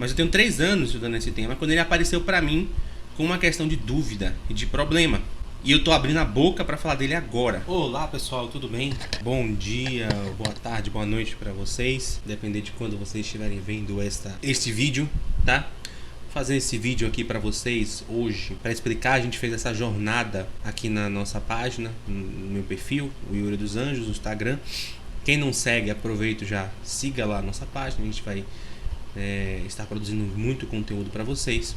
mas eu tenho 3 anos estudando esse tema, quando ele apareceu para mim com uma questão de dúvida e de problema. E eu tô abrindo a boca para falar dele agora. Olá pessoal, tudo bem? Bom dia, boa tarde, boa noite para vocês, dependendo de quando vocês estiverem vendo este vídeo, tá? Fazer esse vídeo aqui para vocês hoje, para explicar. A gente fez essa jornada aqui na nossa página, no meu perfil, o Yuri dos Anjos, no Instagram. Quem não segue, aproveita, já siga lá a nossa página. A gente vai estar produzindo muito conteúdo para vocês.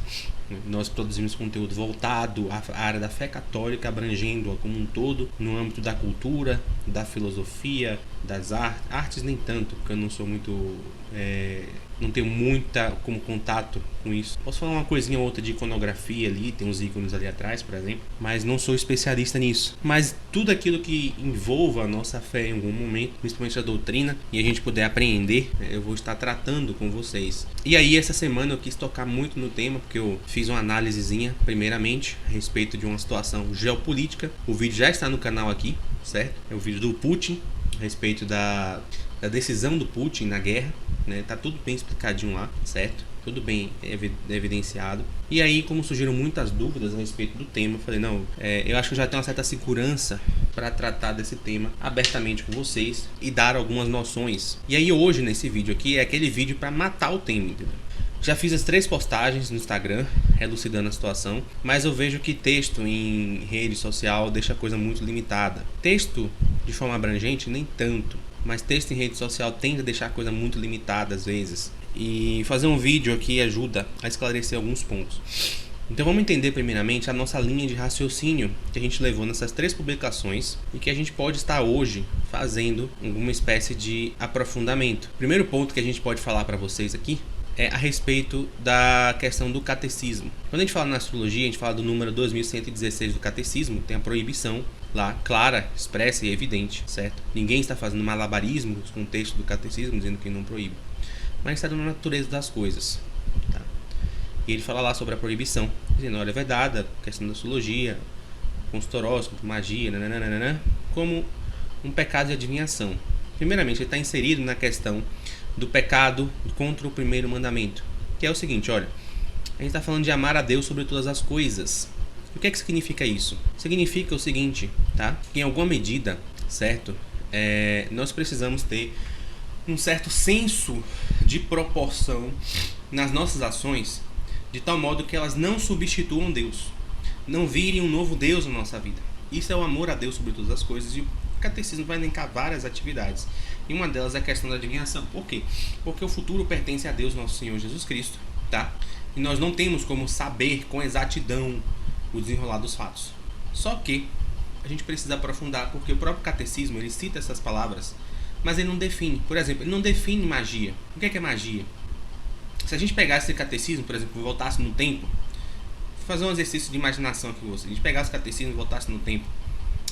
Nós produzimos conteúdo voltado à área da fé católica, abrangendo-a como um todo, no âmbito da cultura, da filosofia, das artes nem tanto, porque eu não sou muito... não tenho muita como contato com isso. Posso falar uma coisinha ou outra de iconografia ali, tem uns ícones ali atrás, por exemplo, mas não sou especialista nisso. Mas tudo aquilo que envolva a nossa fé em algum momento, principalmente a doutrina, e a gente puder apreender, eu vou estar tratando com vocês. E aí essa semana eu quis tocar muito no tema, porque eu fiz uma análisezinha, primeiramente, a respeito de uma situação geopolítica. O vídeo já está no canal aqui, certo? É o vídeo do Putin, a respeito da decisão do Putin na guerra, né? Tá tudo bem explicadinho lá, certo? Tudo bem evidenciado. E aí, como surgiram muitas dúvidas a respeito do tema, eu falei, não, eu acho que eu já tenho uma certa segurança para tratar desse tema abertamente com vocês e dar algumas noções. E aí hoje, nesse vídeo aqui, é aquele vídeo para matar o tema, entendeu? Já fiz as 3 postagens no Instagram, elucidando a situação, mas eu vejo que texto em rede social deixa a coisa muito limitada. Texto de forma abrangente, nem tanto, mas texto em rede social tende a deixar a coisa muito limitada às vezes. E fazer um vídeo aqui ajuda a esclarecer alguns pontos. Então vamos entender primeiramente a nossa linha de raciocínio que a gente levou nessas 3 publicações e que a gente pode estar hoje fazendo alguma espécie de aprofundamento. O primeiro ponto que a gente pode falar para vocês aqui é a respeito da questão do catecismo. Quando a gente fala na astrologia, a gente fala do número 2116 do catecismo, tem a proibição lá, clara, expressa e evidente, certo? Ninguém está fazendo malabarismo com o texto do catecismo dizendo que não proíbe, mas está dando a natureza das coisas, tá? E ele fala lá sobre a proibição, dizendo, olha, é vedada a questão da astrologia, consultoróscopo, magia, nananana, como um pecado de adivinhação. Primeiramente, ele está inserido na questão do pecado contra o primeiro mandamento, que é o seguinte, olha, a gente está falando de amar a Deus sobre todas as coisas. O que é que significa isso? Significa o seguinte, tá? Que em alguma medida, certo? Nós precisamos ter um certo senso de proporção nas nossas ações, de tal modo que elas não substituam Deus, não virem um novo Deus na nossa vida. Isso é o amor a Deus sobre todas as coisas, e o catecismo vai elencar várias atividades. E uma delas é a questão da adivinhação. Por quê? Porque o futuro pertence a Deus, nosso Senhor Jesus Cristo, tá? E nós não temos como saber com exatidão o desenrolar dos fatos. Só que a gente precisa aprofundar, porque o próprio catecismo, ele cita essas palavras, mas ele não define. Por exemplo, ele não define magia. O que é magia? Se a gente pegasse esse catecismo, por exemplo, e voltasse no tempo, vou fazer um exercício de imaginação aqui com você. A gente pegasse o catecismo e voltasse no tempo,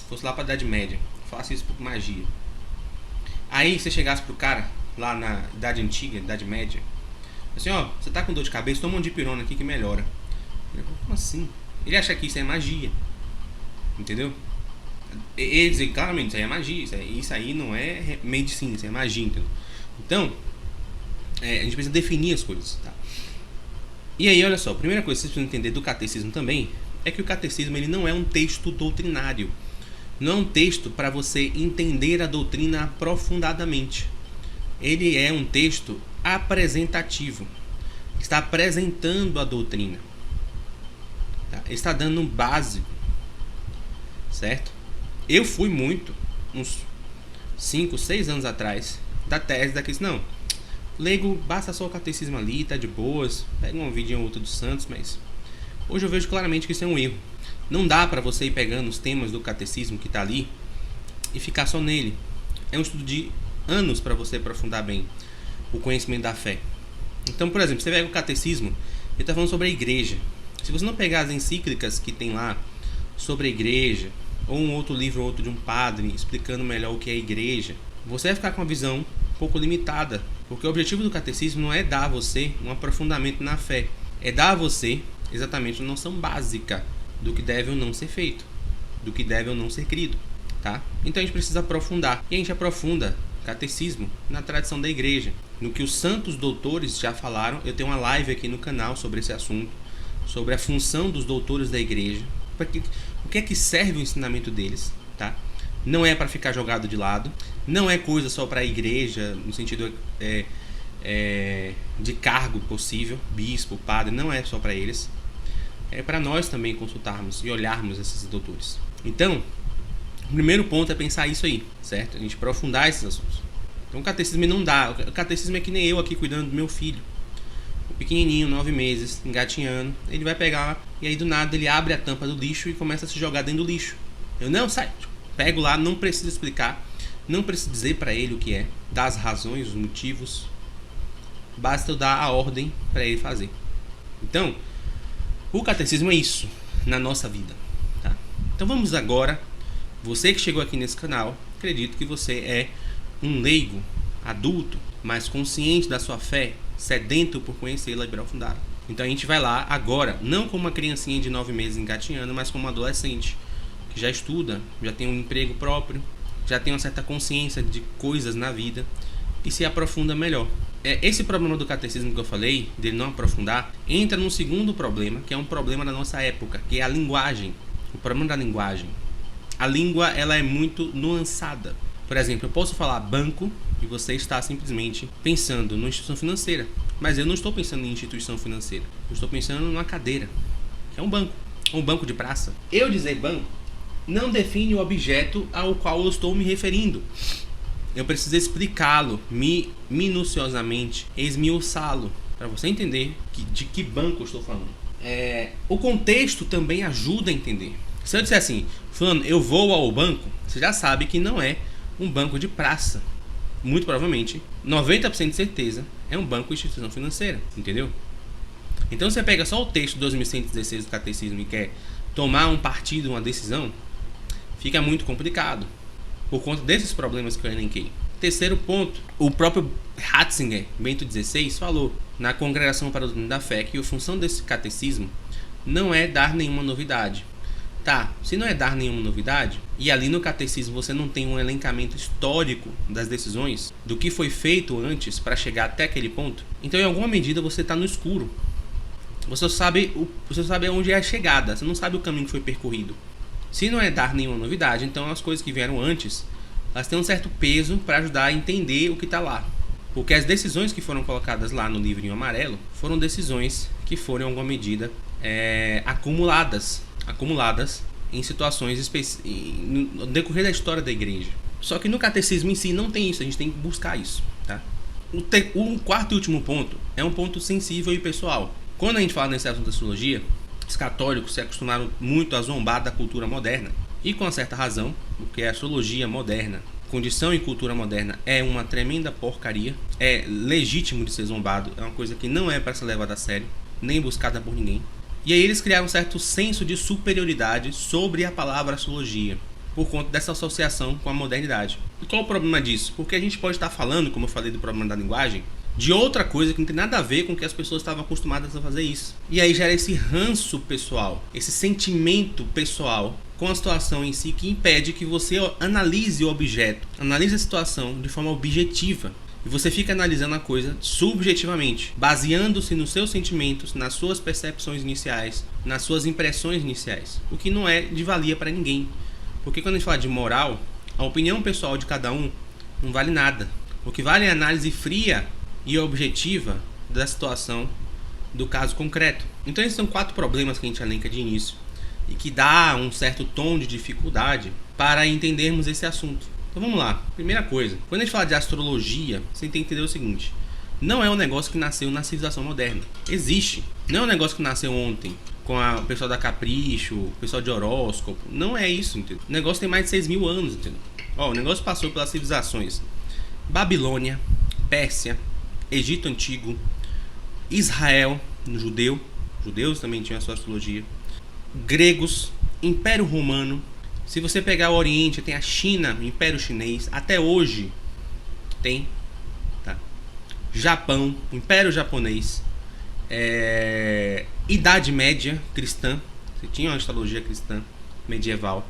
fosse lá para a Idade Média, falasse isso por magia. Aí você chegasse pro cara, lá na Idade Antiga, Idade Média, assim, ó, você tá com dor de cabeça, toma um dipirona aqui que melhora. Ele falou, como assim? Ele acha que isso é magia, entendeu? Ele diz claramente, isso aí é magia, isso aí não é medicina, isso é magia, entendeu? Então, a gente precisa definir as coisas, tá? E aí, olha só, a primeira coisa que vocês precisam entender do catecismo também é que o catecismo, ele não é um texto doutrinário. Não é um texto para você entender a doutrina aprofundadamente. Ele é um texto apresentativo. Está apresentando a doutrina. Tá? Ele está dando um básico. Certo? Eu fui muito, uns 5, 6 anos atrás, da tese daqueles, não, leigo, basta só o catecismo ali, tá de boas, pega um vídeo ou outro dos santos, mas hoje eu vejo claramente que isso é um erro. Não dá para você ir pegando os temas do catecismo que está ali e ficar só nele. É um estudo de anos para você aprofundar bem o conhecimento da fé. Então, por exemplo, você pega o catecismo, ele está falando sobre a igreja. Se você não pegar as encíclicas que tem lá sobre a igreja, ou um outro livro ou outro de um padre explicando melhor o que é a igreja, você vai ficar com uma visão um pouco limitada. Porque o objetivo do catecismo não é dar a você um aprofundamento na fé, é dar a você exatamente uma noção básica do que deve ou não ser feito, do que deve ou não ser crido, tá? Então a gente precisa aprofundar. E a gente aprofunda catecismo na tradição da igreja. no que os santos doutores já falaram. Eu tenho uma live aqui no canal sobre esse assunto, sobre a função dos doutores da igreja, o que é que serve o ensinamento deles, tá? Não é para ficar jogado de lado, não é coisa só para a igreja, no sentido de cargo possível, bispo, padre, não é só para eles, é para nós também consultarmos e olharmos esses doutores. Então, o primeiro ponto é pensar isso aí, certo? A gente aprofundar esses assuntos. Então o catecismo não dá, o catecismo é que nem eu aqui cuidando do meu filho, o pequenininho, 9 meses, engatinhando, ele vai pegar e aí do nada ele abre a tampa do lixo e começa a se jogar dentro do lixo. Eu não, sai, pego lá, não preciso explicar, não preciso dizer para ele o que é, dar as razões, os motivos, basta eu dar a ordem para ele fazer. Então, o catecismo é isso na nossa vida, tá? Então vamos agora, você que chegou aqui nesse canal, acredito que você é um leigo, adulto, mais consciente da sua fé, sedento por conhecê-la e aprofundá-la. Então a gente vai lá agora, não como uma criancinha de 9 meses engatinhando, mas como um adolescente que já estuda, já tem um emprego próprio, já tem uma certa consciência de coisas na vida e se aprofunda melhor. Esse problema do catecismo que eu falei, dele não aprofundar, entra num segundo problema, que é um problema da nossa época, que é a linguagem. O problema da linguagem. A língua, ela é muito nuançada. Por exemplo, eu posso falar banco e você está simplesmente pensando numa instituição financeira. Mas eu não estou pensando em instituição financeira. Eu estou pensando numa cadeira. É um banco. Um banco de praça. Eu dizer banco não define o objeto ao qual eu estou me referindo. Eu preciso explicá-lo minuciosamente, esmiuçá-lo, para você entender de que banco eu estou falando. O contexto também ajuda a entender. Se eu disser assim, fulano, eu vou ao banco, você já sabe que não é um banco de praça. Muito provavelmente, 90% de certeza, é um banco de instituição financeira, entendeu? Então você pega só o texto 2116 do Catecismo e quer tomar um partido, uma decisão, fica muito complicado, por conta desses problemas que eu elenquei. Terceiro ponto, o próprio Ratzinger, Bento XVI, falou na Congregação para a Doutrina da Fé que a função desse catecismo não é dar nenhuma novidade. Tá, se não é dar nenhuma novidade, e ali no catecismo você não tem um elencamento histórico das decisões, do que foi feito antes para chegar até aquele ponto, então em alguma medida você está no escuro. Você sabe onde é a chegada, você não sabe o caminho que foi percorrido. Se não é dar nenhuma novidade, então as coisas que vieram antes, elas têm um certo peso para ajudar a entender o que está lá. Porque as decisões que foram colocadas lá no livrinho amarelo foram decisões que foram em alguma medida acumuladas em situações no decorrer da história da igreja. Só que no catecismo em si não tem isso, a gente tem que buscar isso, tá? O quarto e último ponto é um ponto sensível e pessoal. Quando a gente fala nesse assunto da astrologia, os católicos se acostumaram muito a zombar da cultura moderna, e com uma certa razão, porque a astrologia moderna, condição e cultura moderna é uma tremenda porcaria, é legítimo de ser zombado, é uma coisa que não é para ser levada a sério, nem buscada por ninguém. E aí eles criaram um certo senso de superioridade sobre a palavra astrologia, por conta dessa associação com a modernidade. E qual o problema disso? Porque a gente pode estar falando, como eu falei do problema da linguagem, de outra coisa que não tem nada a ver com o que as pessoas estavam acostumadas a fazer isso. E aí gera esse ranço pessoal, esse sentimento pessoal com a situação em si, que impede que você analise o objeto, analise a situação de forma objetiva. E você fica analisando a coisa subjetivamente, baseando-se nos seus sentimentos, nas suas percepções iniciais, nas suas impressões iniciais. O que não é de valia para ninguém. Porque quando a gente fala de moral, a opinião pessoal de cada um não vale nada. O que vale é a análise fria e objetiva da situação do caso concreto. Então esses são 4 problemas que a gente elenca de início e que dá um certo tom de dificuldade para entendermos esse assunto. Então vamos lá. Primeira coisa, quando a gente fala de astrologia, você tem que entender o seguinte: não é um negócio que nasceu na civilização moderna. Existe. Não é um negócio que nasceu ontem com o pessoal da Capricho, o pessoal de horóscopo. Não é isso, entendeu? O negócio tem mais de 6.000 anos, entendeu? O negócio passou pelas civilizações Babilônia, Pérsia, Egito Antigo, Israel, judeus também tinham a sua astrologia, gregos, Império Romano. Se você pegar o Oriente, tem a China, o Império Chinês, até hoje tem, tá? Japão, o Império Japonês, Idade Média cristã, você tinha uma astrologia cristã medieval,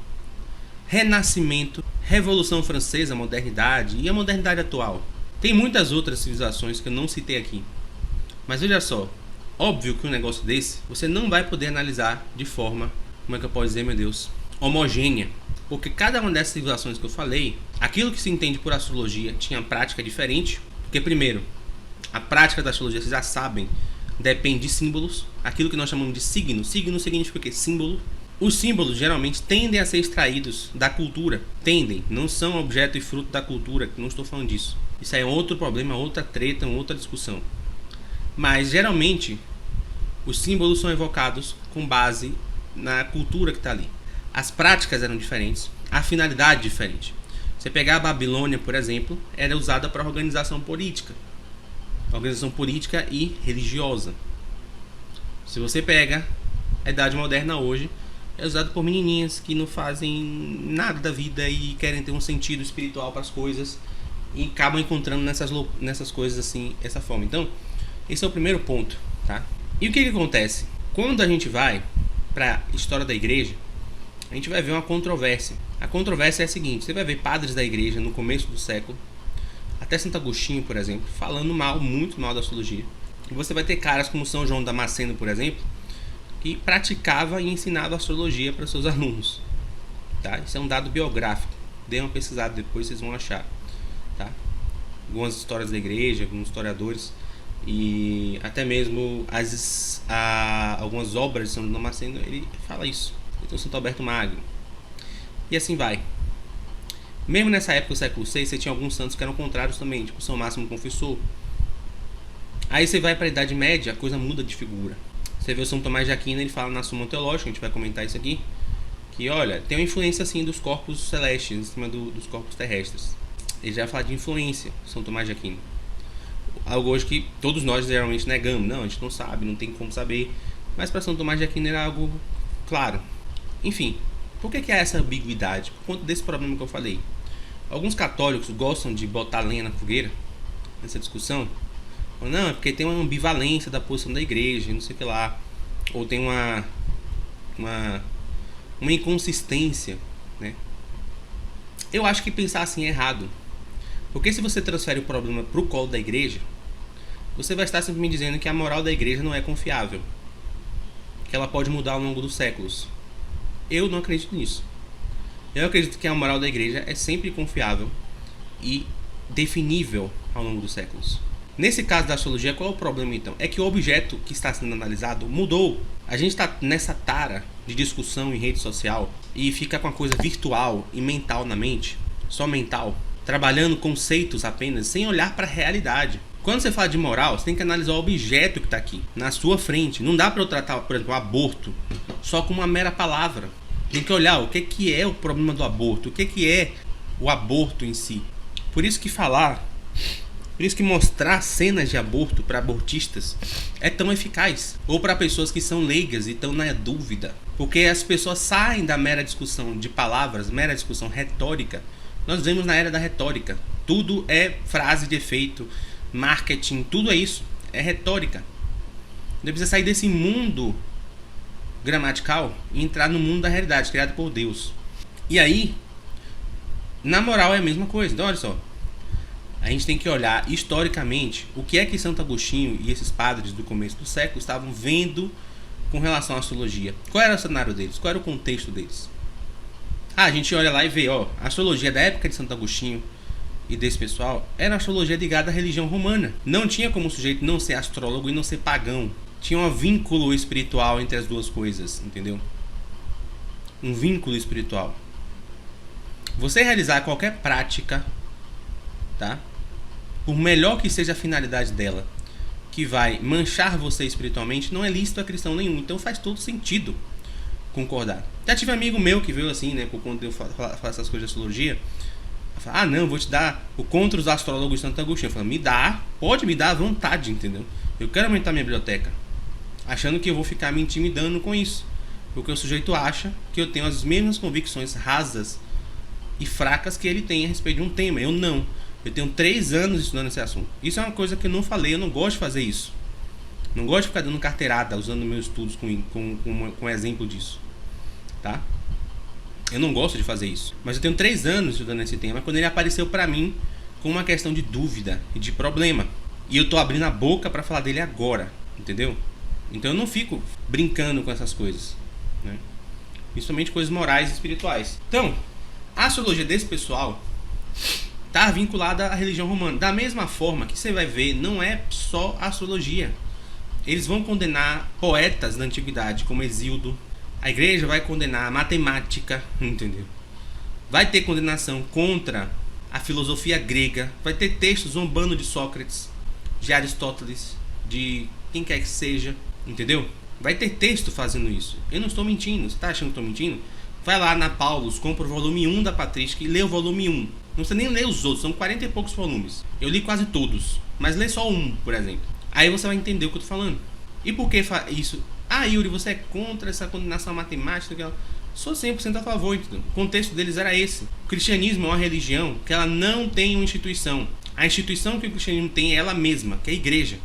Renascimento, Revolução Francesa, modernidade e a modernidade atual. Tem muitas outras civilizações que eu não citei aqui. Mas veja só, óbvio que um negócio desse você não vai poder analisar de forma, como é que eu posso dizer, meu Deus, homogênea. Porque cada uma dessas civilizações que eu falei, aquilo que se entende por astrologia tinha prática diferente. Porque primeiro, a prática da astrologia, vocês já sabem, depende de símbolos. Aquilo que nós chamamos de signo. Signo significa o quê? Símbolo. Os símbolos geralmente tendem a ser extraídos da cultura. Tendem, não são objeto e fruto da cultura, não estou falando disso. Isso aí é outro problema, outra treta, outra discussão. Mas geralmente os símbolos são evocados com base na cultura que está ali. As práticas eram diferentes, a finalidade diferente. Você pegar a Babilônia, por exemplo, era usada para organização política. Organização política e religiosa. Se você pega a Idade Moderna hoje, é usado por menininhas que não fazem nada da vida e querem ter um sentido espiritual para as coisas e acabam encontrando nessas coisas assim, essa forma. Então, esse é o primeiro ponto, tá? E o que acontece? Quando a gente vai para a história da igreja, a gente vai ver uma controvérsia. A controvérsia é a seguinte: você vai ver padres da igreja no começo do século, até Santo Agostinho, por exemplo, falando muito mal da astrologia. E você vai ter caras como São João Damasceno, por exemplo, que praticava e ensinava astrologia para seus alunos, tá? Isso é um dado biográfico. Dê uma pesquisada depois, vocês vão achar, tá? Algumas histórias da igreja, alguns historiadores e até mesmo algumas obras de São João Damasceno, ele fala isso. Então Santo Alberto Magno e assim vai. Mesmo nessa época do século VI, você tinha alguns santos que eram contrários também, tipo São Máximo Confessor. Aí você vai para a Idade Média, a coisa muda de figura. Você vê o São Tomás de Aquino, ele fala na Suma Teológica, a gente vai comentar isso aqui, que olha, tem uma influência assim dos corpos celestes em cima dos corpos terrestres. Ele já vai falar de influência, São Tomás de Aquino. Algo hoje que todos nós geralmente negamos. Não, a gente não sabe, não tem como saber. Mas para São Tomás de Aquino era algo claro. Enfim, por que há essa ambiguidade? Por conta desse problema que eu falei. Alguns católicos gostam de botar lenha na fogueira nessa discussão. Não, é porque tem uma ambivalência da posição da igreja, não sei o que lá. Ou tem uma inconsistência, né? Eu acho que pensar assim é errado. Porque se você transfere o problema para o colo da igreja, você vai estar simplesmente dizendo que a moral da igreja não é confiável. Que ela pode mudar ao longo dos séculos. Eu não acredito nisso. Eu acredito que a moral da igreja é sempre confiável e definível ao longo dos séculos. Nesse caso da astrologia, qual é o problema então? É que o objeto que está sendo analisado mudou. A gente está nessa tara de discussão em rede social e fica com a coisa virtual e mental na mente, só mental, trabalhando conceitos apenas, sem olhar para a realidade. Quando você fala de moral, você tem que analisar o objeto que está aqui, na sua frente. Não dá para eu tratar, por exemplo, o aborto só com uma mera palavra. Tem que olhar o que é o problema do aborto, o que é o aborto em si. Por isso que mostrar cenas de aborto para abortistas é tão eficaz. Ou para pessoas que são leigas e estão na dúvida. Porque as pessoas saem da mera discussão de palavras, mera discussão retórica. Nós vivemos na era da retórica. Tudo é frase de efeito, marketing, tudo é isso. É retórica. Você precisa sair desse mundo gramatical e entrar no mundo da realidade, criado por Deus. E aí, na moral é a mesma coisa. Então olha só. A gente tem que olhar historicamente o que é que Santo Agostinho e esses padres do começo do século estavam vendo com relação à astrologia. Qual era o cenário deles? Qual era o contexto deles? A gente olha lá e vê, a astrologia da época de Santo Agostinho e desse pessoal era a astrologia ligada à religião romana. Não tinha como o sujeito não ser astrólogo e não ser pagão. Tinha um vínculo espiritual entre as duas coisas, entendeu? Um vínculo espiritual. Você realizar qualquer prática, tá? Por melhor que seja a finalidade dela, que vai manchar você espiritualmente, não é lícito a cristão nenhum. Então faz todo sentido concordar. Já tive um amigo meu que veio assim, né, por conta de eu falar essas coisas de astrologia. Fala, não, vou te dar o contra os astrólogos de Santo Agostinho. Eu falo, me dá, pode me dar à vontade, entendeu? Eu quero aumentar minha biblioteca. Achando que eu vou ficar me intimidando com isso. Porque o sujeito acha que eu tenho as mesmas convicções rasas e fracas que ele tem a respeito de um tema. Eu não. Eu tenho 3 anos estudando esse assunto. Isso é uma coisa que eu não falei, eu não gosto de fazer isso. Não gosto de ficar dando carteirada, usando meus estudos com exemplo disso. Tá? Eu não gosto de fazer isso. Mas eu tenho 3 anos estudando esse tema, quando ele apareceu pra mim com uma questão de dúvida e de problema. E eu tô abrindo a boca para falar dele agora, entendeu? Então eu não fico brincando com essas coisas, né? Principalmente coisas morais e espirituais. Então, a astrologia desse pessoal tá vinculada à religião romana. Da mesma forma que você vai ver, não é só a astrologia. Eles vão condenar poetas da antiguidade, como Hesíodo. A igreja vai condenar a matemática, entendeu? Vai ter condenação contra a filosofia grega. Vai ter textos zombando de Sócrates, de Aristóteles, de quem quer que seja, entendeu? Vai ter texto fazendo isso. Eu não estou mentindo. Você tá achando que eu estou mentindo? Vai lá na Paulus, compra o volume 1 da Patrística e lê o volume 1. Não precisa nem ler os outros, são 40 e poucos volumes. Eu li quase todos, mas lê só um, por exemplo. Aí você vai entender o que eu tô falando. E por que isso? Ah, Yuri, você é contra essa condenação matemática? Sou 100% a favor, entendeu? O contexto deles era esse. O cristianismo é uma religião que ela não tem uma instituição. A instituição que o cristianismo tem é ela mesma, que é a igreja.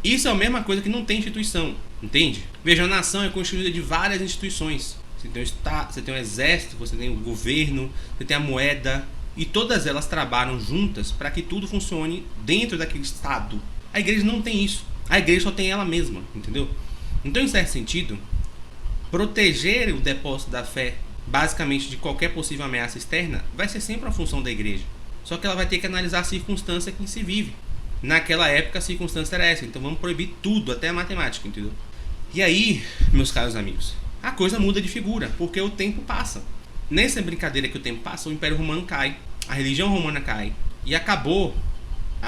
Isso é a mesma coisa que não tem instituição, entende? Veja, a nação é constituída de várias instituições. Você tem o Estado, você tem o exército, você tem o governo, você tem a moeda. E todas elas trabalham juntas para que tudo funcione dentro daquele Estado. A igreja não tem isso. A igreja só tem ela mesma, entendeu? Então, em certo sentido, proteger o depósito da fé, basicamente de qualquer possível ameaça externa, vai ser sempre a função da igreja. Só que ela vai ter que analisar a circunstância que se vive. Naquela época, a circunstância era essa. Então, vamos proibir tudo, até a matemática, entendeu? E aí, meus caros amigos, a coisa muda de figura, porque o tempo passa. Nessa brincadeira que o tempo passa, o Império Romano cai, a religião romana cai, e acabou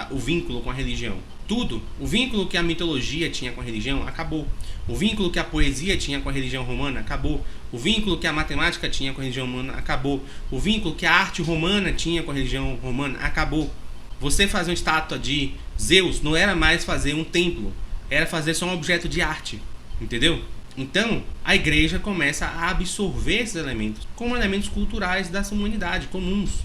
o vínculo com a religião. Tudo, o vínculo que a mitologia tinha com a religião, acabou. O vínculo que a poesia tinha com a religião romana, acabou. O vínculo que a matemática tinha com a religião romana, acabou. O vínculo que a arte romana tinha com a religião romana, acabou. Você fazer uma estátua de Zeus não era mais fazer um templo, era fazer só um objeto de arte, entendeu? Então, a igreja começa a absorver esses elementos como elementos culturais da humanidade, comuns.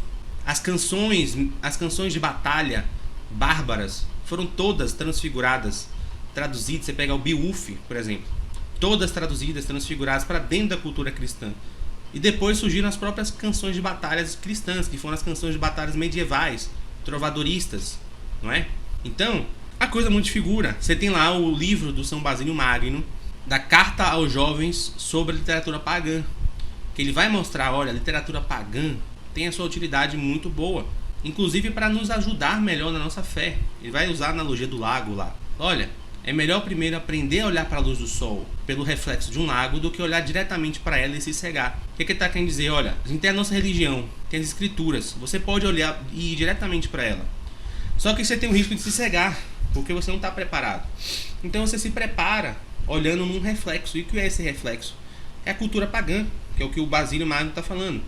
As canções de batalha bárbaras foram todas transfiguradas, traduzidas. Você pega o Beowulf, por exemplo, todas traduzidas, transfiguradas para dentro da cultura cristã. E depois surgiram as próprias canções de batalhas cristãs, que foram as canções de batalhas medievais, trovadoristas, não é? Então, a coisa muito figura. Você tem lá o livro do São Basílio Magno, da Carta aos Jovens sobre a Literatura Pagã, que ele vai mostrar, olha, a literatura pagã tem a sua utilidade muito boa, inclusive para nos ajudar melhor na nossa fé. Ele vai usar a analogia do lago lá. Olha, é melhor primeiro aprender a olhar para a luz do sol pelo reflexo de um lago do que olhar diretamente para ela e se cegar. O que ele está querendo dizer? Olha, a gente tem a nossa religião, tem as escrituras, você pode olhar e ir diretamente para ela. Só que você tem o risco de se cegar, porque você não está preparado. Então você se prepara olhando num reflexo. E o que é esse reflexo? É a cultura pagã, que é o que o Basílio Magno está falando.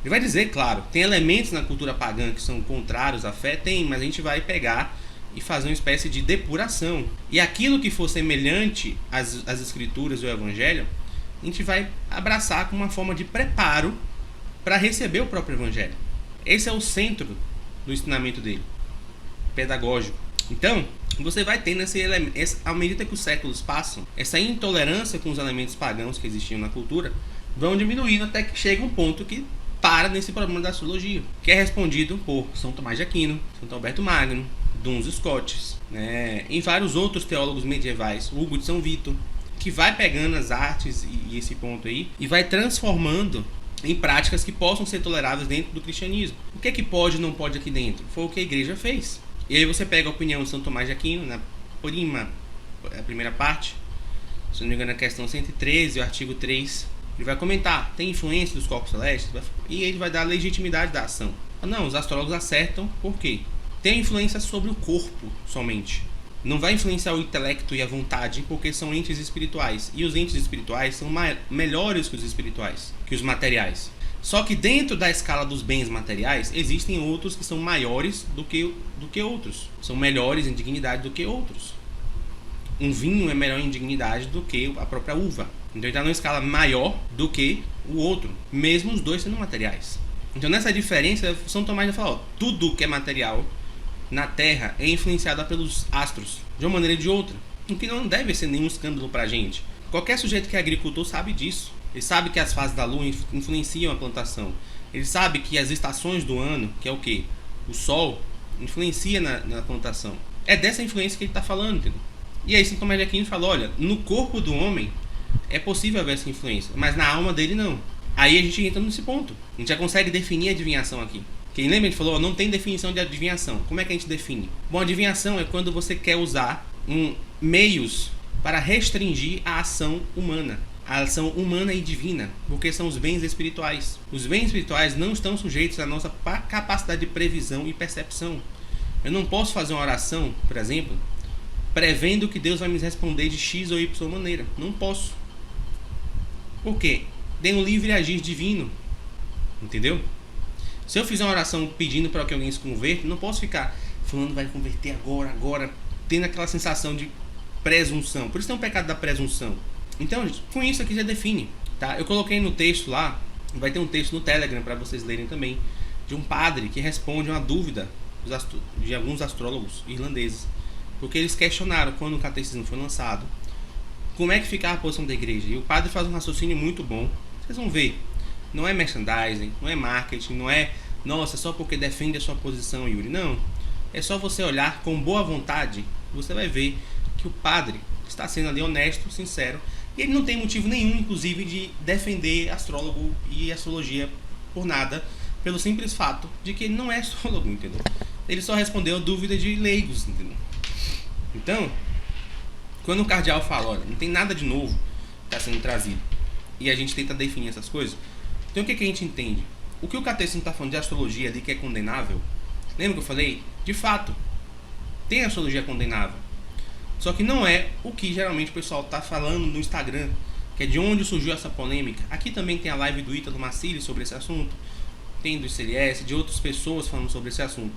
Ele vai dizer, claro, tem elementos na cultura pagã que são contrários à fé? Tem, mas a gente vai pegar e fazer uma espécie de depuração. E aquilo que for semelhante às escrituras e ao evangelho, a gente vai abraçar como uma forma de preparo para receber o próprio evangelho. Esse é o centro do ensinamento dele, pedagógico. Então, você vai tendo à medida que os séculos passam, essa intolerância com os elementos pagãos que existiam na cultura vão diminuindo até que chega um ponto que para nesse problema da astrologia, que é respondido por São Tomás de Aquino, Santo Alberto Magno, Duns Scotus, né, e vários outros teólogos medievais, Hugo de São Vito, que vai pegando as artes e esse ponto aí e vai transformando em práticas que possam ser toleráveis dentro do cristianismo. O que é que pode e não pode aqui dentro? Foi o que a igreja fez. E aí você pega a opinião de São Tomás de Aquino, na a primeira parte, se não me engano, a questão 113, o artigo 3, ele vai comentar, tem influência dos corpos celestes, e ele vai dar a legitimidade da ação. Não, os astrólogos acertam, por quê? Tem influência sobre o corpo somente. Não vai influenciar o intelecto e a vontade, porque são entes espirituais. E os entes espirituais são melhores que os espirituais, que os materiais. Só que dentro da escala dos bens materiais, existem outros que são maiores do que outros. São melhores em dignidade do que outros. Um vinho é melhor em dignidade do que a própria uva. Então ele está numa escala maior do que o outro, mesmo os dois sendo materiais. Então nessa diferença, São Tomás já falou, tudo que é material na Terra é influenciado pelos astros, de uma maneira ou de outra. O que não deve ser nenhum escândalo para a gente. Qualquer sujeito que é agricultor sabe disso. Ele sabe que as fases da lua influenciam a plantação. Ele sabe que as estações do ano, que é o quê? O sol, influencia na conotação. É dessa influência que ele está falando, entendeu? E aí São Tomás de Aquino fala, olha, no corpo do homem é possível haver essa influência, mas na alma dele não. Aí a gente entra nesse ponto. A gente já consegue definir a adivinhação aqui. Quem lembra, a gente falou, não tem definição de adivinhação. Como é que a gente define? Bom, adivinhação é quando você quer usar meios para restringir a ação humana. A ação humana e divina, porque são os bens espirituais. Os bens espirituais não estão sujeitos à nossa capacidade de previsão e percepção. Eu não posso fazer uma oração, por exemplo, prevendo que Deus vai me responder de X ou Y maneira. Não posso. Por quê? Tem um livre agir divino. Entendeu? Se eu fizer uma oração pedindo para que alguém se converta, não posso ficar falando vai converter agora, tendo aquela sensação de presunção. Por isso tem um pecado da presunção. Então, com isso aqui já define, tá? Eu coloquei no texto lá, vai ter um texto no Telegram para vocês lerem também, de um padre que responde uma dúvida de alguns astrólogos irlandeses, porque eles questionaram quando o catecismo foi lançado, como é que ficava a posição da igreja. E o padre faz um raciocínio muito bom. Vocês vão ver, não é merchandising, não é marketing, não é, nossa, só porque defende a sua posição, Yuri. Não, é só você olhar com boa vontade, você vai ver que o padre está sendo ali honesto, sincero, e ele não tem motivo nenhum, inclusive, de defender astrólogo e astrologia por nada, pelo simples fato de que ele não é astrólogo, entendeu? Ele só respondeu a dúvida de leigos, entendeu? Então, quando o cardeal fala, olha, não tem nada de novo que está sendo trazido, e a gente tenta definir essas coisas, então o que a gente entende? O que o catecismo está falando de astrologia ali que é condenável, lembra que eu falei? De fato, tem astrologia condenável. Só que não é o que geralmente o pessoal está falando no Instagram, que é de onde surgiu essa polêmica. Aqui também tem a live do Ítalo Massili sobre esse assunto, tem do CLS, de outras pessoas falando sobre esse assunto.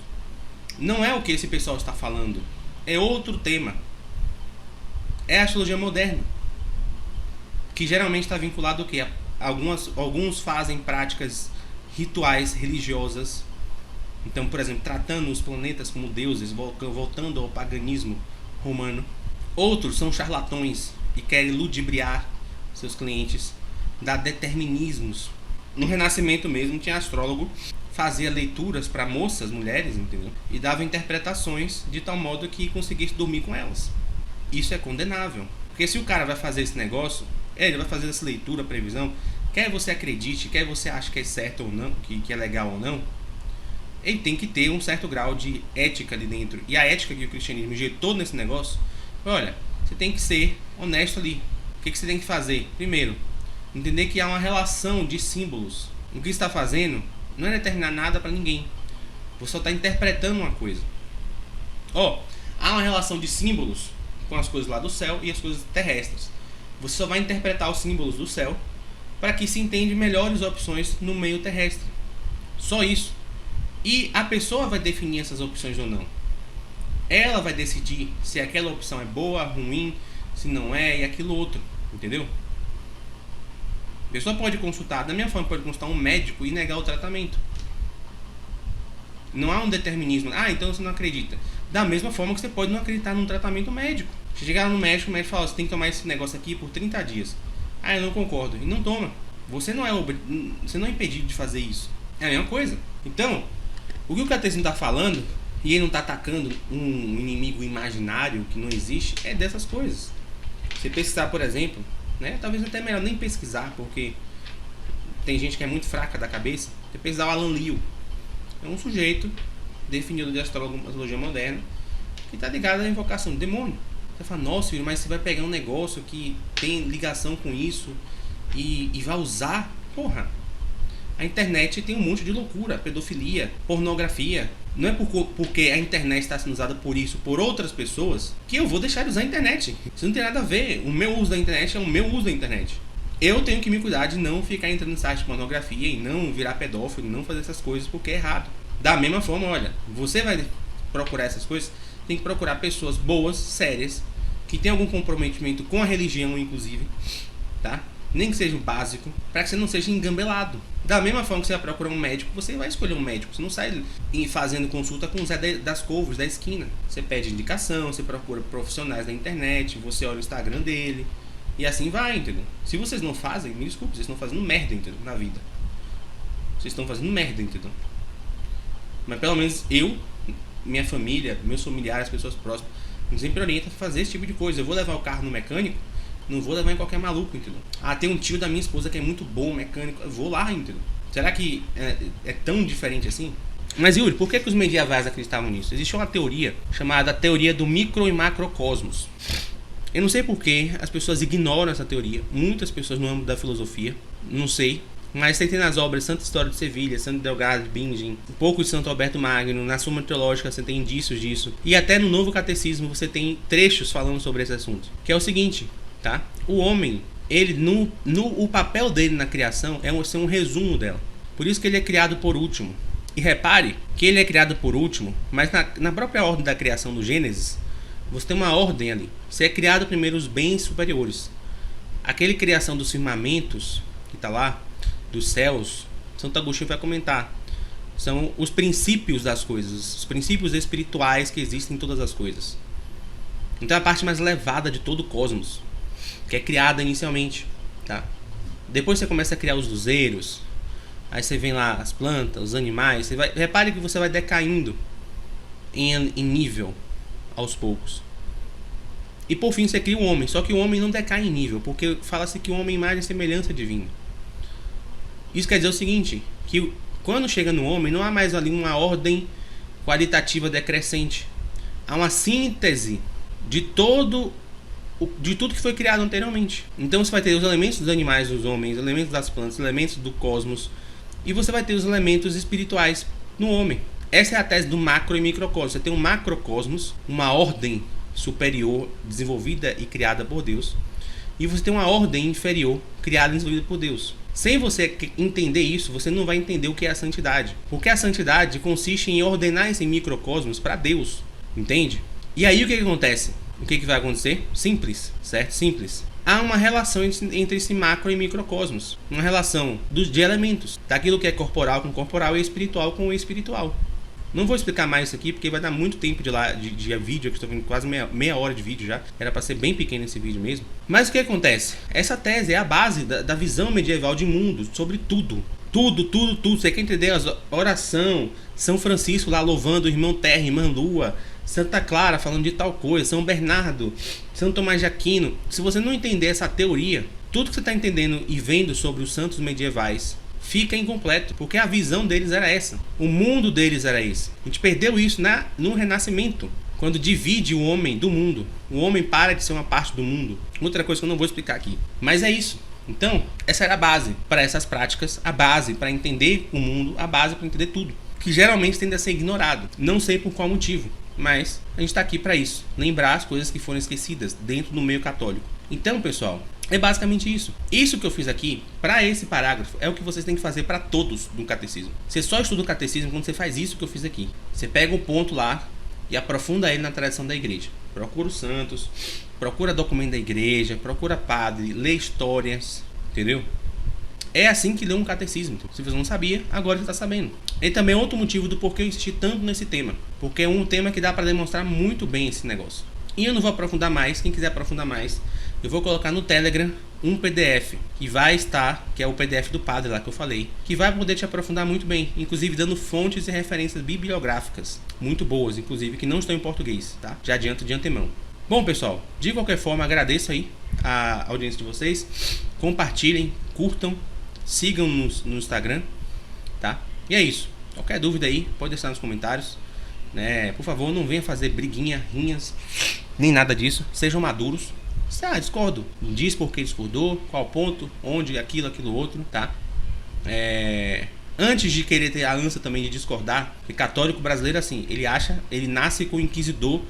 Não é o que esse pessoal está falando, é outro tema. É a astrologia moderna, que geralmente está vinculado ao quê? Alguns fazem práticas rituais religiosas. Então, por exemplo, tratando os planetas como deuses, voltando ao paganismo romano. Outros são charlatões e querem ludibriar seus clientes, dar determinismos. No Renascimento mesmo tinha astrólogo, fazia leituras para moças, mulheres, entendeu? E dava interpretações de tal modo que conseguisse dormir com elas. Isso é condenável. Porque se o cara vai fazer esse negócio, ele vai fazer essa leitura, previsão, quer você acredite, quer você ache que é certo ou não, que é legal ou não, ele tem que ter um certo grau de ética ali dentro. E a ética que o cristianismo injetou nesse negócio, olha, você tem que ser honesto ali. O que você tem que fazer? Primeiro, entender que há uma relação de símbolos. O que você está fazendo não é determinar nada para ninguém. Você só está interpretando uma coisa. Há uma relação de símbolos com as coisas lá do céu e as coisas terrestres. Você só vai interpretar os símbolos do céu para que se entenda melhores opções no meio terrestre. Só isso. E a pessoa vai definir essas opções ou não. Ela vai decidir se aquela opção é boa, ruim, se não é, e aquilo outro. Entendeu? A pessoa pode consultar, da minha forma, pode consultar um médico e negar o tratamento. Não há um determinismo. Então você não acredita. Da mesma forma que você pode não acreditar num tratamento médico. Você chegar no médico, o médico fala, você tem que tomar esse negócio aqui por 30 dias. Eu não concordo. E não toma. Você não é impedido de fazer isso. É a mesma coisa. Então, o que o catecismo está falando, e ele não está atacando um inimigo imaginário que não existe, é dessas coisas. Você pesquisar, por exemplo, né? Talvez até melhor nem pesquisar, porque tem gente que é muito fraca da cabeça. Você pesquisar o Alan Liu. É um sujeito definido de astrologia moderna que está ligado à invocação do demônio. Você fala, nossa filho, mas você vai pegar um negócio que tem ligação com isso e vai usar? Porra, a internet tem um monte de loucura, pedofilia, pornografia. Não é porque a internet está sendo usada por isso, por outras pessoas, que eu vou deixar de usar a internet. Isso não tem nada a ver. O meu uso da internet é o meu uso da internet. Eu tenho que me cuidar de não ficar entrando em site de pornografia e não virar pedófilo, não fazer essas coisas porque é errado. Da mesma forma, olha, você vai procurar essas coisas, tem que procurar pessoas boas, sérias, que tenham algum comprometimento com a religião, inclusive, tá? Nem que seja o básico, para que você não seja engambelado. Da mesma forma que você vai procurar um médico, você vai escolher um médico. Você não sai fazendo consulta com o Zé das Couves da esquina. Você pede indicação, você procura profissionais na internet, você olha o Instagram dele, e assim vai, entendeu? Se vocês não fazem, me desculpe, vocês estão fazendo merda, entendeu? Na vida. Vocês estão fazendo merda, entendeu? Mas pelo menos eu minha família, meus familiares, pessoas próximas, me sempre orientam a fazer esse tipo de coisa. Eu vou levar o carro no mecânico, não vou levar em qualquer maluco, entendeu? Tem um tio da minha esposa que é muito bom mecânico, eu vou lá, entendeu? Será que é tão diferente assim? Mas Yuri, por que os medievais acreditavam nisso? Existe uma teoria chamada teoria do micro e macrocosmos. Eu não sei por que as pessoas ignoram essa teoria. Muitas pessoas no âmbito da filosofia, não sei. Mas você tem nas obras Santa História de Sevilha, Santo Delgado de Bingen, um pouco de Santo Alberto Magno, na Suma Teológica você tem indícios disso. E até no Novo Catecismo você tem trechos falando sobre esse assunto. Que é o seguinte, tá? O homem, ele o papel dele na criação é ser um resumo dela. Por isso que ele é criado por último. E repare que ele é criado por último, mas na própria ordem da criação do Gênesis, você tem uma ordem ali. Você é criado primeiro os bens superiores. Aquele criação dos firmamentos, que está lá, dos céus, Santo Agostinho vai comentar. São os princípios das coisas, os princípios espirituais que existem em todas as coisas. Então é a parte mais elevada de todo o cosmos, que é criada inicialmente, tá? Depois você começa a criar os luzeiros, aí você vem lá as plantas, os animais, repare que você vai decaindo em nível aos poucos. E por fim você cria o homem, só que o homem não decai em nível, porque fala-se que o homem é imagem e semelhança divina. Isso quer dizer o seguinte, que quando chega no homem não há mais ali uma ordem qualitativa decrescente. Há uma síntese de tudo que foi criado anteriormente. Então você vai ter os elementos dos animais, dos homens, os elementos das plantas, os elementos do cosmos, e você vai ter os elementos espirituais no homem. Essa é a tese do macro e microcosmos. Você tem um macrocosmos, uma ordem superior desenvolvida e criada por Deus, e você tem uma ordem inferior criada e desenvolvida por Deus. Sem você entender isso, você não vai entender o que é a santidade. Porque a santidade consiste em ordenar esse microcosmos para Deus. Entende? E aí o que acontece? O que vai acontecer? Simples, certo? Simples. Há uma relação entre esse macro e microcosmos. Uma relação de elementos. Daquilo que é corporal com corporal e espiritual com espiritual. Não vou explicar mais isso aqui porque vai dar muito tempo de vídeo, que estou vendo quase meia hora de vídeo já. Era para ser bem pequeno esse vídeo mesmo. Mas o que acontece? Essa tese é a base da visão medieval de mundo sobre tudo. Tudo. Você quer entender a oração? São Francisco lá louvando o irmão Terra, irmã Lua. Santa Clara falando de tal coisa. São Bernardo. São Tomás de Aquino. Se você não entender essa teoria, tudo que você está entendendo e vendo sobre os santos medievais fica incompleto, porque a visão deles era essa, o mundo deles era esse. A gente perdeu isso no Renascimento, quando divide o homem do mundo. O homem para de ser uma parte do mundo. Outra coisa que eu não vou explicar aqui, mas é isso. Então, essa era a base para essas práticas, a base para entender o mundo, a base para entender tudo, que geralmente tende a ser ignorado. Não sei por qual motivo, mas a gente está aqui para isso, lembrar as coisas que foram esquecidas dentro do meio católico. Então, pessoal, é basicamente isso. Isso que eu fiz aqui, para esse parágrafo, é o que vocês têm que fazer para todos no catecismo. Você só estuda o catecismo quando você faz isso que eu fiz aqui. Você pega o ponto lá e aprofunda ele na tradição da igreja. Procura os santos, procura documento da igreja, procura padre, lê histórias, entendeu? É assim que lê um catecismo. Se você não sabia, agora você está sabendo. E também é outro motivo do porquê eu insisti tanto nesse tema. Porque é um tema que dá para demonstrar muito bem esse negócio. E eu não vou aprofundar mais. Quem quiser aprofundar mais, eu vou colocar no Telegram um PDF que vai estar, que é o PDF do padre lá que eu falei, que vai poder te aprofundar muito bem, inclusive dando fontes e referências bibliográficas muito boas, inclusive que não estão em português, tá? Já adianto de antemão. Bom, pessoal, de qualquer forma, agradeço aí a audiência de vocês. Compartilhem, curtam, sigam no Instagram, tá? E é isso. Qualquer dúvida aí, pode deixar nos comentários, né? Por favor, não venha fazer briguinha, rinhas, nem nada disso. Sejam maduros. Discordo. Diz por que discordou, qual ponto, onde, aquilo, outro, tá? Antes de querer ter a ânsia também de discordar, porque católico brasileiro, assim, ele nasce com o inquisidor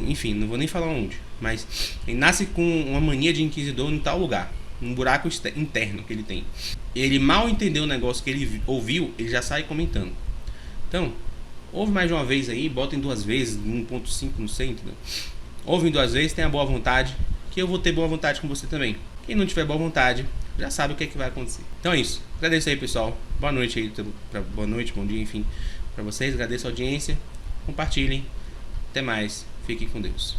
enfim, não vou nem falar onde, mas ele nasce com uma mania de inquisidor em tal lugar, um buraco interno que ele tem. Ele mal entendeu o negócio que ele ouviu, ele já sai comentando. Então, ouve mais de uma vez aí, botem 2 vezes, 1.5, não sei, entendeu? Ouvem 2 vezes, tenha boa vontade, que eu vou ter boa vontade com você também. Quem não tiver boa vontade, já sabe o que é que vai acontecer. Então é isso. Agradeço aí, pessoal. Boa noite aí, boa noite, bom dia, enfim, pra vocês. Agradeço a audiência. Compartilhem. Até mais. Fiquem com Deus.